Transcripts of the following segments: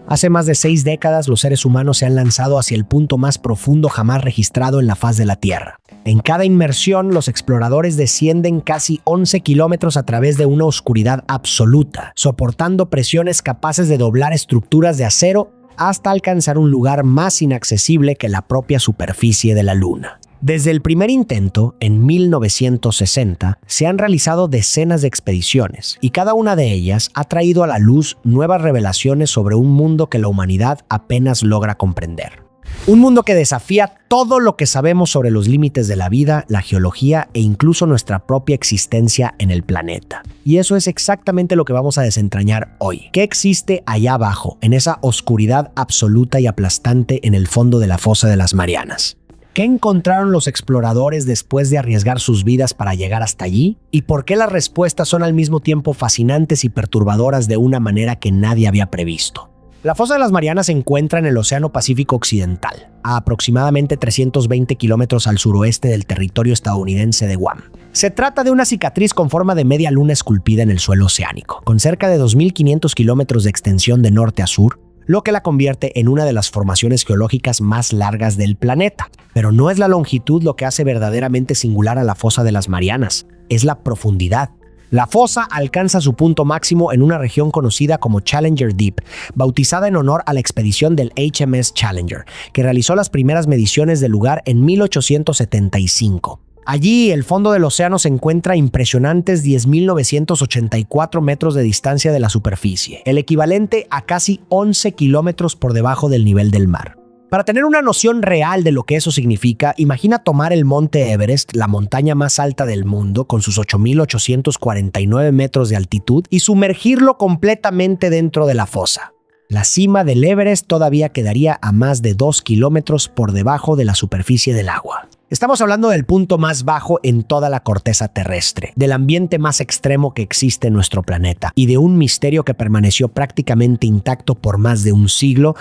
Hace más de 6 décadas, los seres humanos se han lanzado hacia el punto más profundo jamás registrado en la faz de la Tierra. En cada inmersión, los exploradores descienden casi 11 kilómetros a través de una oscuridad absoluta, soportando presiones capaces de doblar estructuras de acero hasta alcanzar un lugar más inaccesible que la propia superficie de la Luna. Desde el primer intento, en 1960, se han realizado decenas de expediciones, y cada una de ellas ha traído a la luz nuevas revelaciones sobre un mundo que la humanidad apenas logra comprender. Un mundo que desafía todo lo que sabemos sobre los límites de la vida, la geología e incluso nuestra propia existencia en el planeta. Y eso es exactamente lo que vamos a desentrañar hoy. ¿Qué existe allá abajo, en esa oscuridad absoluta y aplastante en el fondo de la fosa de las Marianas? ¿Qué encontraron los exploradores después de arriesgar sus vidas para llegar hasta allí? ¿Y por qué las respuestas son al mismo tiempo fascinantes y perturbadoras de una manera que nadie había previsto? La fosa de las Marianas se encuentra en el Océano Pacífico Occidental, a aproximadamente 320 kilómetros al suroeste del territorio estadounidense de Guam. Se trata de una cicatriz con forma de media luna esculpida en el suelo oceánico, con cerca de 2.500 kilómetros de extensión de norte a sur, lo que la convierte en una de las formaciones geológicas más largas del planeta. Pero no es la longitud lo que hace verdaderamente singular a la fosa de las Marianas, es la profundidad. La fosa alcanza su punto máximo en una región conocida como Challenger Deep, bautizada en honor a la expedición del HMS Challenger, que realizó las primeras mediciones del lugar en 1875. Allí, el fondo del océano se encuentra a impresionantes 10.984 metros de distancia de la superficie, el equivalente a casi 11 kilómetros por debajo del nivel del mar. Para tener una noción real de lo que eso significa, imagina tomar el monte Everest, la montaña más alta del mundo, con sus 8.849 metros de altitud, y sumergirlo completamente dentro de la fosa. La cima del Everest todavía quedaría a más de 2 kilómetros por debajo de la superficie del agua. Estamos hablando del punto más bajo en toda la corteza terrestre, del ambiente más extremo que existe en nuestro planeta y de un misterio que permaneció prácticamente intacto por más de un siglo,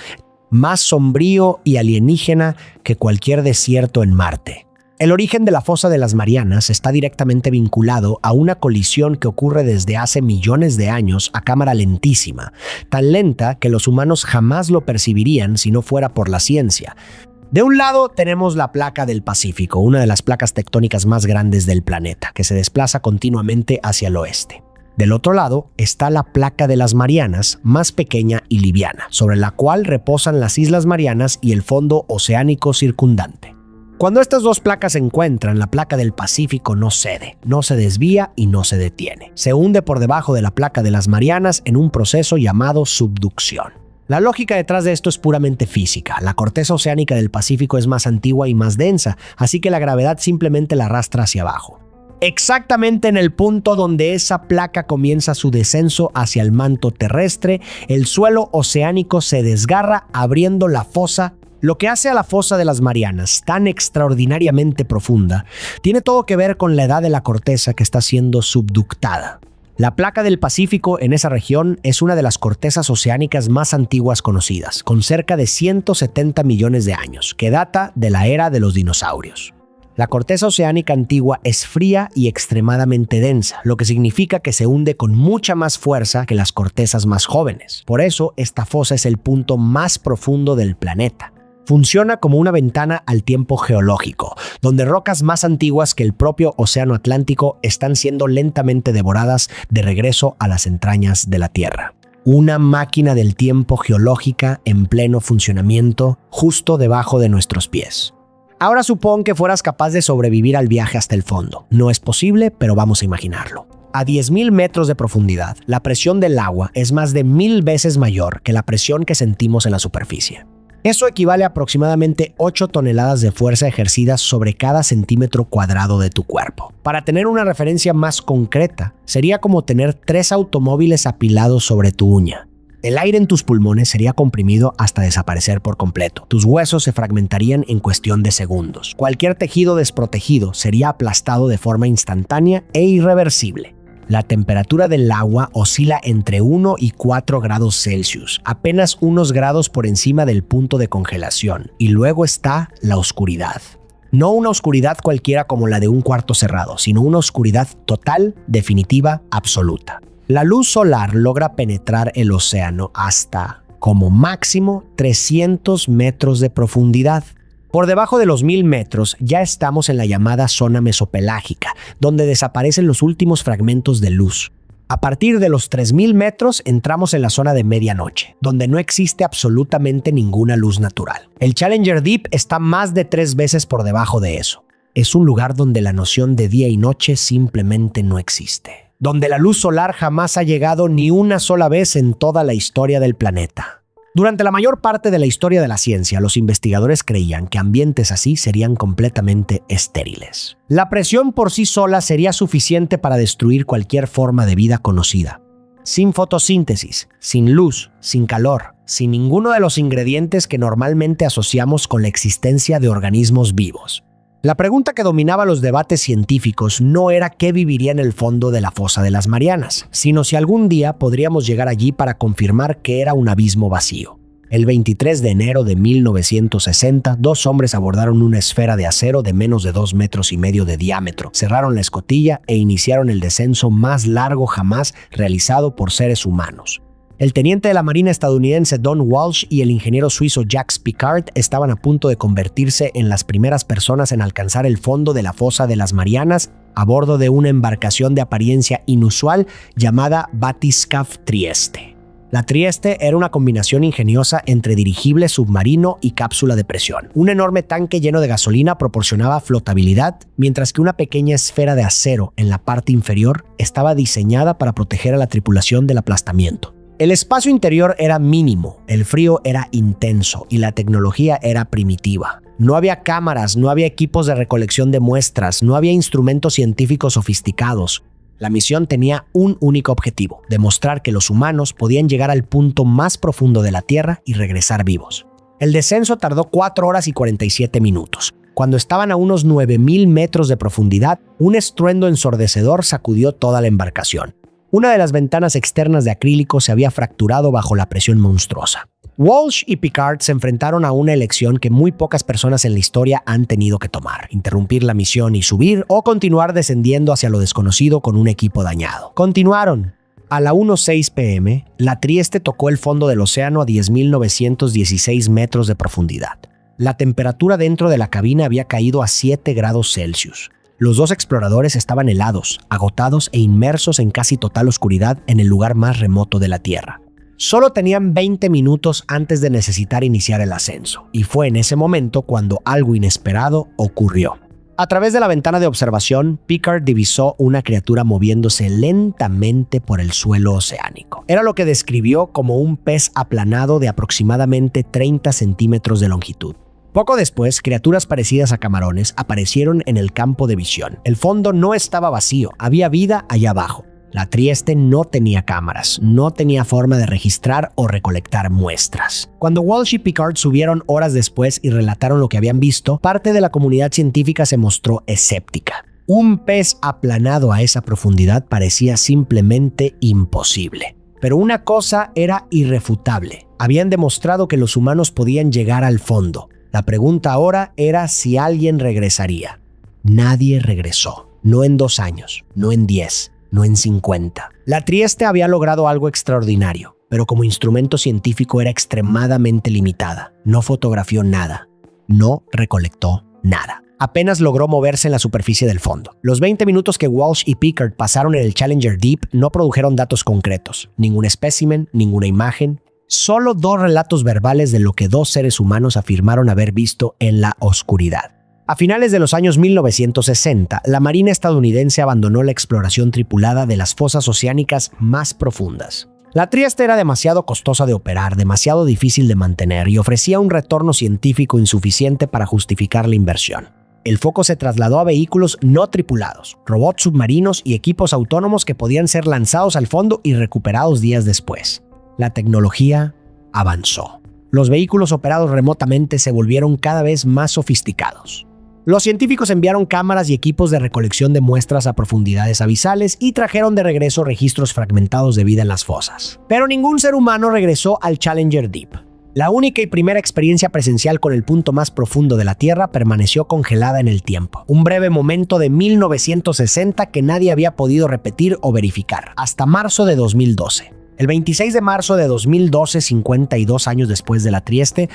más sombrío y alienígena que cualquier desierto en Marte. El origen de la fosa de las Marianas está directamente vinculado a una colisión que ocurre desde hace millones de años a cámara lentísima, tan lenta que los humanos jamás lo percibirían si no fuera por la ciencia. De un lado tenemos la placa del Pacífico, una de las placas tectónicas más grandes del planeta, que se desplaza continuamente hacia el oeste. Del otro lado está la placa de las Marianas, más pequeña y liviana, sobre la cual reposan las Islas Marianas y el fondo oceánico circundante. Cuando estas dos placas se encuentran, la placa del Pacífico no cede, no se desvía y no se detiene. Se hunde por debajo de la placa de las Marianas en un proceso llamado subducción. La lógica detrás de esto es puramente física. La corteza oceánica del Pacífico es más antigua y más densa, así que la gravedad simplemente la arrastra hacia abajo. Exactamente en el punto donde esa placa comienza su descenso hacia el manto terrestre, el suelo oceánico se desgarra abriendo la fosa. Lo que hace a la fosa de las Marianas tan extraordinariamente profunda tiene todo que ver con la edad de la corteza que está siendo subductada. La placa del Pacífico en esa región es una de las cortezas oceánicas más antiguas conocidas, con cerca de 170 millones de años, que data de la era de los dinosaurios. La corteza oceánica antigua es fría y extremadamente densa, lo que significa que se hunde con mucha más fuerza que las cortezas más jóvenes. Por eso, esta fosa es el punto más profundo del planeta. Funciona como una ventana al tiempo geológico, donde rocas más antiguas que el propio Océano Atlántico están siendo lentamente devoradas de regreso a las entrañas de la Tierra. Una máquina del tiempo geológica en pleno funcionamiento justo debajo de nuestros pies. Ahora supón que fueras capaz de sobrevivir al viaje hasta el fondo. No es posible, pero vamos a imaginarlo. A 10.000 metros de profundidad, la presión del agua es más de 1.000 veces mayor que la presión que sentimos en la superficie. Eso equivale a aproximadamente 8 toneladas de fuerza ejercida sobre cada centímetro cuadrado de tu cuerpo. Para tener una referencia más concreta, sería como tener 3 automóviles apilados sobre tu uña. El aire en tus pulmones sería comprimido hasta desaparecer por completo. Tus huesos se fragmentarían en cuestión de segundos. Cualquier tejido desprotegido sería aplastado de forma instantánea e irreversible. La temperatura del agua oscila entre 1 y 4 grados Celsius, apenas unos grados por encima del punto de congelación. Y luego está la oscuridad. No una oscuridad cualquiera como la de un cuarto cerrado, sino una oscuridad total, definitiva, absoluta. La luz solar logra penetrar el océano hasta como máximo 300 metros de profundidad. Por debajo de los 1000 metros ya estamos en la llamada zona mesopelágica, donde desaparecen los últimos fragmentos de luz. A partir de los 3000 metros entramos en la zona de medianoche, donde no existe absolutamente ninguna luz natural. El Challenger Deep está más de 3 veces por debajo de eso. Es un lugar donde la noción de día y noche simplemente no existe, donde la luz solar jamás ha llegado ni una sola vez en toda la historia del planeta. Durante la mayor parte de la historia de la ciencia, los investigadores creían que ambientes así serían completamente estériles. La presión por sí sola sería suficiente para destruir cualquier forma de vida conocida. Sin fotosíntesis, sin luz, sin calor, sin ninguno de los ingredientes que normalmente asociamos con la existencia de organismos vivos. La pregunta que dominaba los debates científicos no era qué viviría en el fondo de la fosa de las Marianas, sino si algún día podríamos llegar allí para confirmar que era un abismo vacío. El 23 de enero de 1960, 2 hombres abordaron una esfera de acero de menos de 2,5 metros de diámetro, cerraron la escotilla e iniciaron el descenso más largo jamás realizado por seres humanos. El teniente de la Marina estadounidense Don Walsh y el ingeniero suizo Jacques Piccard estaban a punto de convertirse en las primeras personas en alcanzar el fondo de la fosa de las Marianas a bordo de una embarcación de apariencia inusual llamada Batiscaf Trieste. La Trieste era una combinación ingeniosa entre dirigible submarino y cápsula de presión. Un enorme tanque lleno de gasolina proporcionaba flotabilidad, mientras que una pequeña esfera de acero en la parte inferior estaba diseñada para proteger a la tripulación del aplastamiento. El espacio interior era mínimo, el frío era intenso y la tecnología era primitiva. No había cámaras, no había equipos de recolección de muestras, no había instrumentos científicos sofisticados. La misión tenía un único objetivo: demostrar que los humanos podían llegar al punto más profundo de la Tierra y regresar vivos. El descenso tardó 4 horas y 47 minutos. Cuando estaban a unos 9000 metros de profundidad, un estruendo ensordecedor sacudió toda la embarcación. Una de las ventanas externas de acrílico se había fracturado bajo la presión monstruosa. Walsh y Piccard se enfrentaron a una elección que muy pocas personas en la historia han tenido que tomar: interrumpir la misión y subir, o continuar descendiendo hacia lo desconocido con un equipo dañado. Continuaron. A la 1:06 p.m., la Trieste tocó el fondo del océano a 10.916 metros de profundidad. La temperatura dentro de la cabina había caído a 7 grados Celsius. Los 2 exploradores estaban helados, agotados e inmersos en casi total oscuridad en el lugar más remoto de la Tierra. Solo tenían 20 minutos antes de necesitar iniciar el ascenso, y fue en ese momento cuando algo inesperado ocurrió. A través de la ventana de observación, Piccard divisó una criatura moviéndose lentamente por el suelo oceánico. Era lo que describió como un pez aplanado de aproximadamente 30 centímetros de longitud. Poco después, criaturas parecidas a camarones aparecieron en el campo de visión. El fondo no estaba vacío, había vida allá abajo. La Trieste no tenía cámaras, no tenía forma de registrar o recolectar muestras. Cuando Walsh y Piccard subieron horas después y relataron lo que habían visto, parte de la comunidad científica se mostró escéptica. Un pez aplanado a esa profundidad parecía simplemente imposible. Pero una cosa era irrefutable: habían demostrado que los humanos podían llegar al fondo. La pregunta ahora era si alguien regresaría. Nadie regresó. No en 2 años, no en 10, no en 50. La Trieste había logrado algo extraordinario, pero como instrumento científico era extremadamente limitada. No fotografió nada. No recolectó nada. Apenas logró moverse en la superficie del fondo. Los 20 minutos que Walsh y Piccard pasaron en el Challenger Deep no produjeron datos concretos. Ningún espécimen, ninguna imagen. Solo 2 relatos verbales de lo que 2 seres humanos afirmaron haber visto en la oscuridad. A finales de los años 1960, la Marina estadounidense abandonó la exploración tripulada de las fosas oceánicas más profundas. La Trieste era demasiado costosa de operar, demasiado difícil de mantener y ofrecía un retorno científico insuficiente para justificar la inversión. El foco se trasladó a vehículos no tripulados, robots submarinos y equipos autónomos que podían ser lanzados al fondo y recuperados días después. La tecnología avanzó. Los vehículos operados remotamente se volvieron cada vez más sofisticados. Los científicos enviaron cámaras y equipos de recolección de muestras a profundidades abisales y trajeron de regreso registros fragmentados de vida en las fosas. Pero ningún ser humano regresó al Challenger Deep. La única y primera experiencia presencial con el punto más profundo de la Tierra permaneció congelada en el tiempo. Un breve momento de 1960 que nadie había podido repetir o verificar, hasta marzo de 2012. El 26 de marzo de 2012, 52 años después de la Trieste,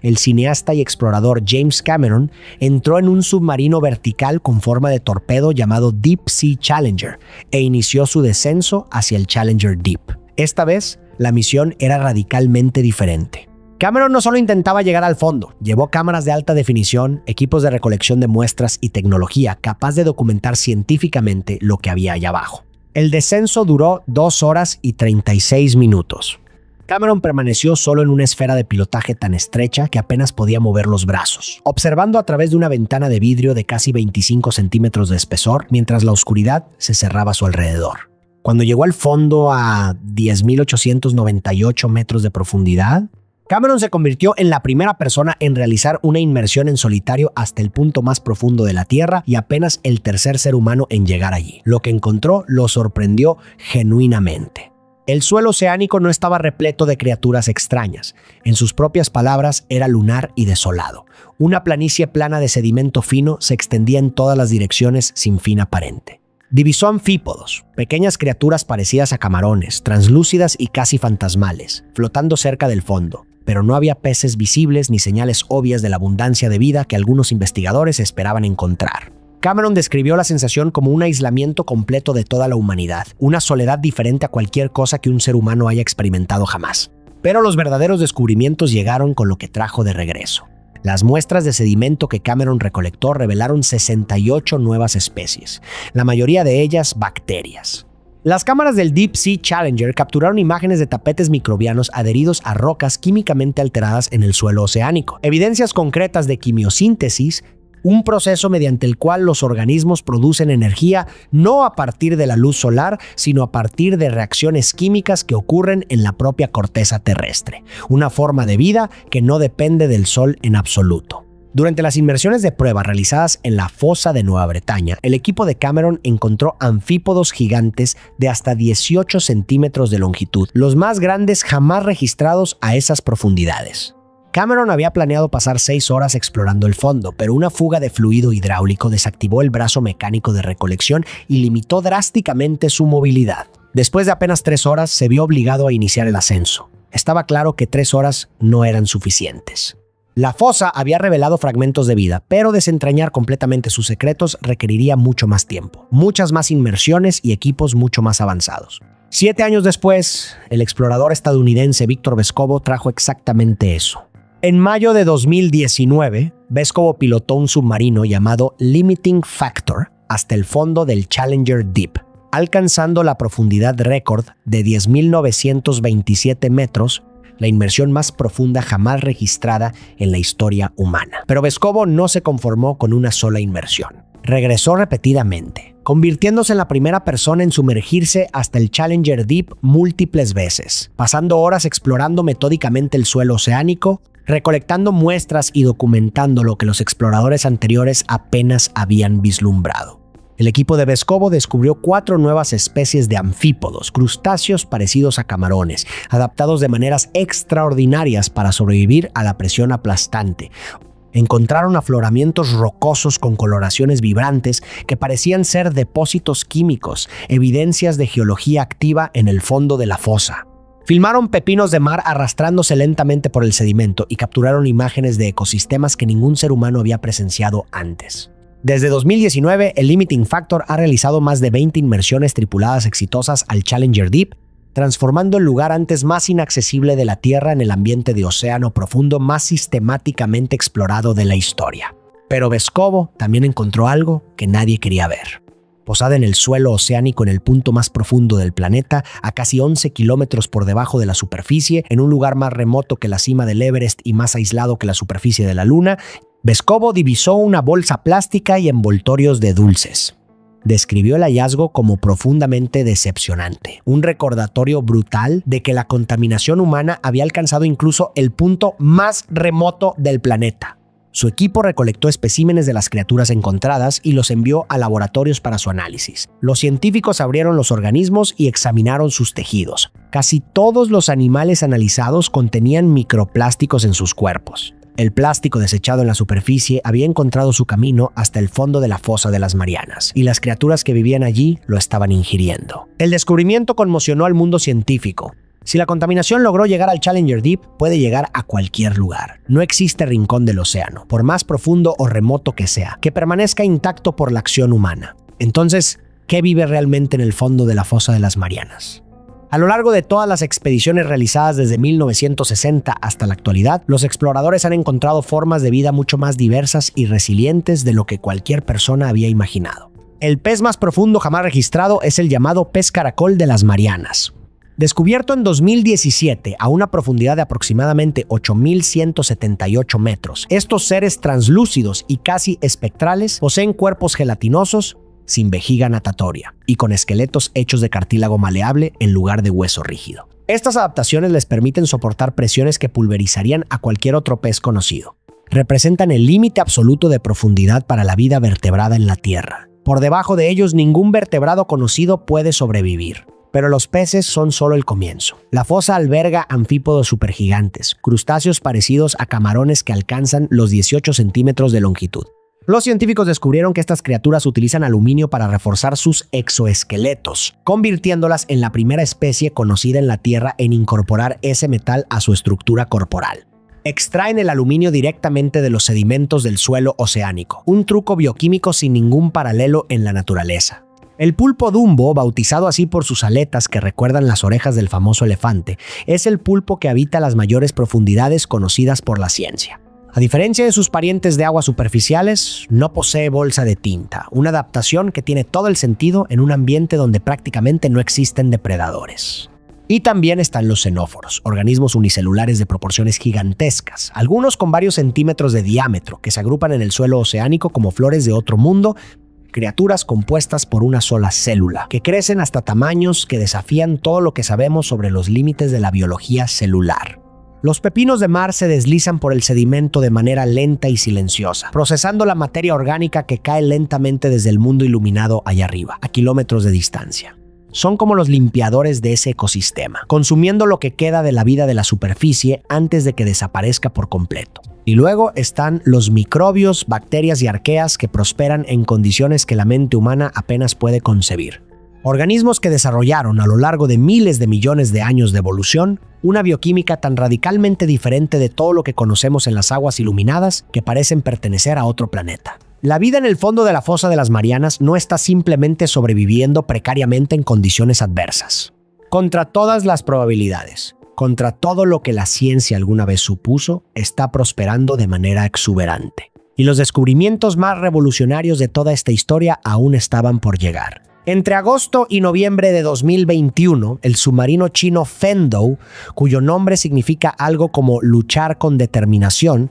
el cineasta y explorador James Cameron entró en un submarino vertical con forma de torpedo llamado Deep Sea Challenger e inició su descenso hacia el Challenger Deep. Esta vez, la misión era radicalmente diferente. Cameron no solo intentaba llegar al fondo, llevó cámaras de alta definición, equipos de recolección de muestras y tecnología capaz de documentar científicamente lo que había allá abajo. El descenso duró 2 horas y 36 minutos. Cameron permaneció solo en una esfera de pilotaje tan estrecha que apenas podía mover los brazos, observando a través de una ventana de vidrio de casi 25 centímetros de espesor mientras la oscuridad se cerraba a su alrededor. Cuando llegó al fondo a 10.898 metros de profundidad, Cameron se convirtió en la primera persona en realizar una inmersión en solitario hasta el punto más profundo de la Tierra y apenas el tercer ser humano en llegar allí. Lo que encontró lo sorprendió genuinamente. El suelo oceánico no estaba repleto de criaturas extrañas. En sus propias palabras, era lunar y desolado. Una planicie plana de sedimento fino se extendía en todas las direcciones sin fin aparente. Divisó anfípodos, pequeñas criaturas parecidas a camarones, translúcidas y casi fantasmales, flotando cerca del fondo, pero no había peces visibles ni señales obvias de la abundancia de vida que algunos investigadores esperaban encontrar. Cameron describió la sensación como un aislamiento completo de toda la humanidad, una soledad diferente a cualquier cosa que un ser humano haya experimentado jamás. Pero los verdaderos descubrimientos llegaron con lo que trajo de regreso. Las muestras de sedimento que Cameron recolectó revelaron 68 nuevas especies, la mayoría de ellas bacterias. Las cámaras del Deep Sea Challenger capturaron imágenes de tapetes microbianos adheridos a rocas químicamente alteradas en el suelo oceánico, evidencias concretas de quimiosíntesis, un proceso mediante el cual los organismos producen energía no a partir de la luz solar, sino a partir de reacciones químicas que ocurren en la propia corteza terrestre, una forma de vida que no depende del sol en absoluto. Durante las inmersiones de prueba realizadas en la fosa de Nueva Bretaña, el equipo de Cameron encontró anfípodos gigantes de hasta 18 centímetros de longitud, los más grandes jamás registrados a esas profundidades. Cameron había planeado pasar 6 horas explorando el fondo, pero una fuga de fluido hidráulico desactivó el brazo mecánico de recolección y limitó drásticamente su movilidad. Después de apenas 3 horas, se vio obligado a iniciar el ascenso. Estaba claro que 3 horas no eran suficientes. La fosa había revelado fragmentos de vida, pero desentrañar completamente sus secretos requeriría mucho más tiempo, muchas más inmersiones y equipos mucho más avanzados. 7 años después, el explorador estadounidense Víctor Vescovo trajo exactamente eso. En mayo de 2019, Vescovo pilotó un submarino llamado Limiting Factor hasta el fondo del Challenger Deep, alcanzando la profundidad récord de 10.927 metros, la inmersión más profunda jamás registrada en la historia humana. Pero Vescovo no se conformó con una sola inmersión. Regresó repetidamente, convirtiéndose en la primera persona en sumergirse hasta el Challenger Deep múltiples veces, pasando horas explorando metódicamente el suelo oceánico, recolectando muestras y documentando lo que los exploradores anteriores apenas habían vislumbrado. El equipo de Vescovo descubrió 4 nuevas especies de anfípodos, crustáceos parecidos a camarones, adaptados de maneras extraordinarias para sobrevivir a la presión aplastante. Encontraron afloramientos rocosos con coloraciones vibrantes que parecían ser depósitos químicos, evidencias de geología activa en el fondo de la fosa. Filmaron pepinos de mar arrastrándose lentamente por el sedimento y capturaron imágenes de ecosistemas que ningún ser humano había presenciado antes. Desde 2019, el Limiting Factor ha realizado más de 20 inmersiones tripuladas exitosas al Challenger Deep, transformando el lugar antes más inaccesible de la Tierra en el ambiente de océano profundo más sistemáticamente explorado de la historia. Pero Vescovo también encontró algo que nadie quería ver. Posada en el suelo oceánico en el punto más profundo del planeta, a casi 11 kilómetros por debajo de la superficie, en un lugar más remoto que la cima del Everest y más aislado que la superficie de la Luna, Vescovo divisó una bolsa plástica y envoltorios de dulces. Describió el hallazgo como profundamente decepcionante, un recordatorio brutal de que la contaminación humana había alcanzado incluso el punto más remoto del planeta. Su equipo recolectó especímenes de las criaturas encontradas y los envió a laboratorios para su análisis. Los científicos abrieron los organismos y examinaron sus tejidos. Casi todos los animales analizados contenían microplásticos en sus cuerpos. El plástico desechado en la superficie había encontrado su camino hasta el fondo de la fosa de las Marianas, y las criaturas que vivían allí lo estaban ingiriendo. El descubrimiento conmocionó al mundo científico. Si la contaminación logró llegar al Challenger Deep, puede llegar a cualquier lugar. No existe rincón del océano, por más profundo o remoto que sea, que permanezca intacto por la acción humana. Entonces, ¿qué vive realmente en el fondo de la fosa de las Marianas? A lo largo de todas las expediciones realizadas desde 1960 hasta la actualidad, los exploradores han encontrado formas de vida mucho más diversas y resilientes de lo que cualquier persona había imaginado. El pez más profundo jamás registrado es el llamado pez caracol de las Marianas. Descubierto en 2017 a una profundidad de aproximadamente 8.178 metros, estos seres translúcidos y casi espectrales poseen cuerpos gelatinosos, sin vejiga natatoria y con esqueletos hechos de cartílago maleable en lugar de hueso rígido. Estas adaptaciones les permiten soportar presiones que pulverizarían a cualquier otro pez conocido. Representan el límite absoluto de profundidad para la vida vertebrada en la Tierra. Por debajo de ellos, ningún vertebrado conocido puede sobrevivir. Pero los peces son solo el comienzo. La fosa alberga anfípodos supergigantes, crustáceos parecidos a camarones que alcanzan los 18 centímetros de longitud. Los científicos descubrieron que estas criaturas utilizan aluminio para reforzar sus exoesqueletos, convirtiéndolas en la primera especie conocida en la Tierra en incorporar ese metal a su estructura corporal. Extraen el aluminio directamente de los sedimentos del suelo oceánico, un truco bioquímico sin ningún paralelo en la naturaleza. El pulpo Dumbo, bautizado así por sus aletas que recuerdan las orejas del famoso elefante, es el pulpo que habita las mayores profundidades conocidas por la ciencia. A diferencia de sus parientes de aguas superficiales, no posee bolsa de tinta, una adaptación que tiene todo el sentido en un ambiente donde prácticamente no existen depredadores. Y también están los xenóforos, organismos unicelulares de proporciones gigantescas, algunos con varios centímetros de diámetro, que se agrupan en el suelo oceánico como flores de otro mundo, criaturas compuestas por una sola célula, que crecen hasta tamaños que desafían todo lo que sabemos sobre los límites de la biología celular. Los pepinos de mar se deslizan por el sedimento de manera lenta y silenciosa, procesando la materia orgánica que cae lentamente desde el mundo iluminado allá arriba, a kilómetros de distancia. Son como los limpiadores de ese ecosistema, consumiendo lo que queda de la vida de la superficie antes de que desaparezca por completo. Y luego están los microbios, bacterias y arqueas que prosperan en condiciones que la mente humana apenas puede concebir. Organismos que desarrollaron a lo largo de miles de millones de años de evolución una bioquímica tan radicalmente diferente de todo lo que conocemos en las aguas iluminadas que parecen pertenecer a otro planeta. La vida en el fondo de la fosa de las Marianas no está simplemente sobreviviendo precariamente en condiciones adversas. Contra todas las probabilidades, contra todo lo que la ciencia alguna vez supuso, está prosperando de manera exuberante. Y los descubrimientos más revolucionarios de toda esta historia aún estaban por llegar. Entre agosto y noviembre de 2021, el submarino chino Fengdu, cuyo nombre significa algo como luchar con determinación,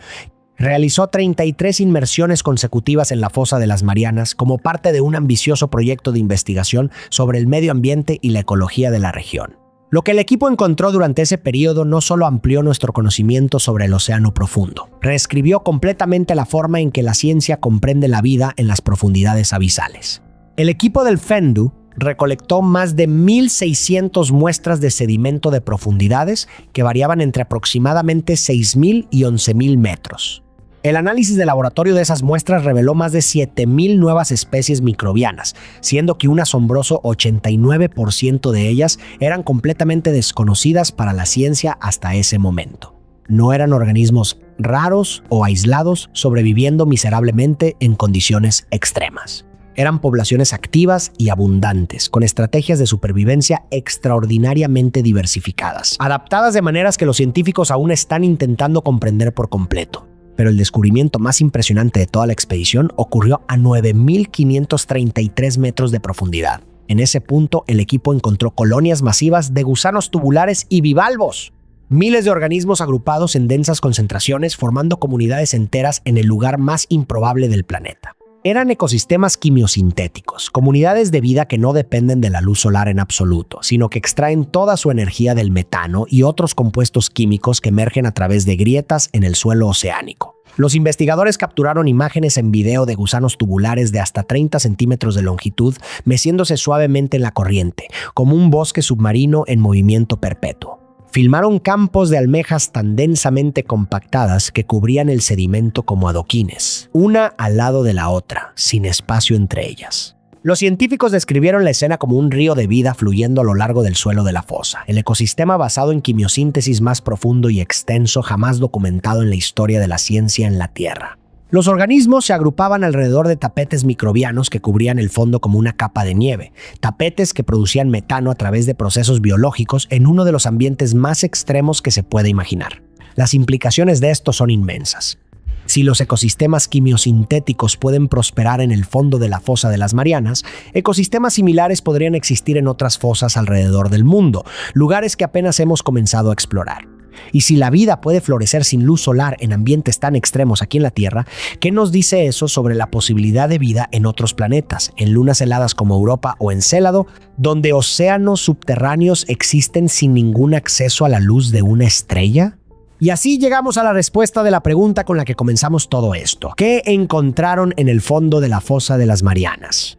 realizó 33 inmersiones consecutivas en la fosa de las Marianas como parte de un ambicioso proyecto de investigación sobre el medio ambiente y la ecología de la región. Lo que el equipo encontró durante ese periodo no solo amplió nuestro conocimiento sobre el océano profundo, reescribió completamente la forma en que la ciencia comprende la vida en las profundidades abisales. El equipo del Fengdu recolectó más de 1.600 muestras de sedimento de profundidades que variaban entre aproximadamente 6.000 y 11.000 metros. El análisis de laboratorio de esas muestras reveló más de 7.000 nuevas especies microbianas, siendo que un asombroso 89% de ellas eran completamente desconocidas para la ciencia hasta ese momento. No eran organismos raros o aislados sobreviviendo miserablemente en condiciones extremas. Eran poblaciones activas y abundantes, con estrategias de supervivencia extraordinariamente diversificadas, adaptadas de maneras que los científicos aún están intentando comprender por completo. Pero el descubrimiento más impresionante de toda la expedición ocurrió a 9.533 metros de profundidad. En ese punto, el equipo encontró colonias masivas de gusanos tubulares y bivalvos. Miles de organismos agrupados en densas concentraciones, formando comunidades enteras en el lugar más improbable del planeta. Eran ecosistemas quimiosintéticos, comunidades de vida que no dependen de la luz solar en absoluto, sino que extraen toda su energía del metano y otros compuestos químicos que emergen a través de grietas en el suelo oceánico. Los investigadores capturaron imágenes en video de gusanos tubulares de hasta 30 centímetros de longitud, meciéndose suavemente en la corriente, como un bosque submarino en movimiento perpetuo. Filmaron campos de almejas tan densamente compactadas que cubrían el sedimento como adoquines, una al lado de la otra, sin espacio entre ellas. Los científicos describieron la escena como un río de vida fluyendo a lo largo del suelo de la fosa, el ecosistema basado en quimiosíntesis más profundo y extenso jamás documentado en la historia de la ciencia en la Tierra. Los organismos se agrupaban alrededor de tapetes microbianos que cubrían el fondo como una capa de nieve, tapetes que producían metano a través de procesos biológicos en uno de los ambientes más extremos que se puede imaginar. Las implicaciones de esto son inmensas. Si los ecosistemas quimiosintéticos pueden prosperar en el fondo de la fosa de las Marianas, ecosistemas similares podrían existir en otras fosas alrededor del mundo, lugares que apenas hemos comenzado a explorar. Y si la vida puede florecer sin luz solar en ambientes tan extremos aquí en la Tierra, ¿qué nos dice eso sobre la posibilidad de vida en otros planetas, en lunas heladas como Europa o Encélado, donde océanos subterráneos existen sin ningún acceso a la luz de una estrella? Y así llegamos a la respuesta de la pregunta con la que comenzamos todo esto. ¿Qué encontraron en el fondo de la fosa de las Marianas?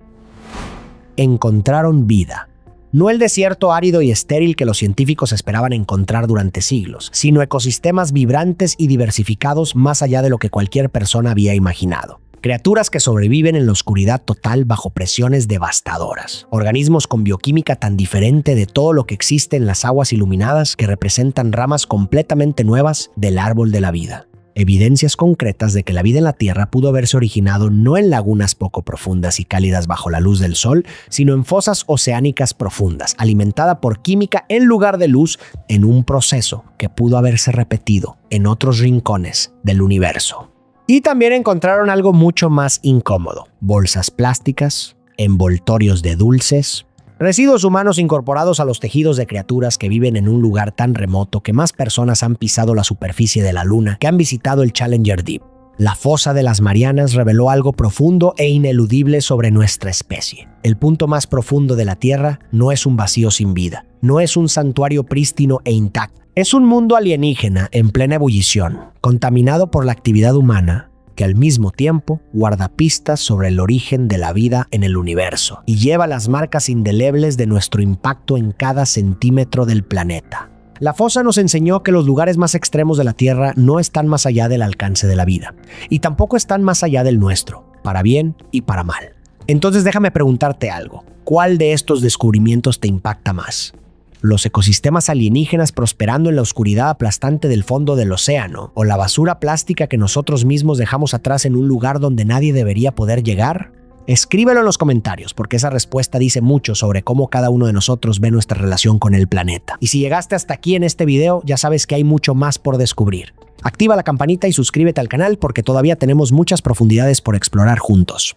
Encontraron vida. No el desierto árido y estéril que los científicos esperaban encontrar durante siglos, sino ecosistemas vibrantes y diversificados más allá de lo que cualquier persona había imaginado. Criaturas que sobreviven en la oscuridad total bajo presiones devastadoras. Organismos con bioquímica tan diferente de todo lo que existe en las aguas iluminadas que representan ramas completamente nuevas del árbol de la vida. Evidencias concretas de que la vida en la Tierra pudo haberse originado no en lagunas poco profundas y cálidas bajo la luz del sol, sino en fosas oceánicas profundas, alimentada por química en lugar de luz, en un proceso que pudo haberse repetido en otros rincones del universo. Y también encontraron algo mucho más incómodo: bolsas plásticas, envoltorios de dulces, residuos humanos incorporados a los tejidos de criaturas que viven en un lugar tan remoto que más personas han pisado la superficie de la Luna que han visitado el Challenger Deep. La fosa de las Marianas reveló algo profundo e ineludible sobre nuestra especie. El punto más profundo de la Tierra no es un vacío sin vida, no es un santuario prístino e intacto. Es un mundo alienígena en plena ebullición, contaminado por la actividad humana, que al mismo tiempo guarda pistas sobre el origen de la vida en el universo y lleva las marcas indelebles de nuestro impacto en cada centímetro del planeta. La fosa nos enseñó que los lugares más extremos de la Tierra no están más allá del alcance de la vida, y tampoco están más allá del nuestro, para bien y para mal. Entonces déjame preguntarte algo: ¿cuál de estos descubrimientos te impacta más? ¿Los ecosistemas alienígenas prosperando en la oscuridad aplastante del fondo del océano, o la basura plástica que nosotros mismos dejamos atrás en un lugar donde nadie debería poder llegar? Escríbelo en los comentarios, porque esa respuesta dice mucho sobre cómo cada uno de nosotros ve nuestra relación con el planeta. Y si llegaste hasta aquí en este video, ya sabes que hay mucho más por descubrir. Activa la campanita y suscríbete al canal porque todavía tenemos muchas profundidades por explorar juntos.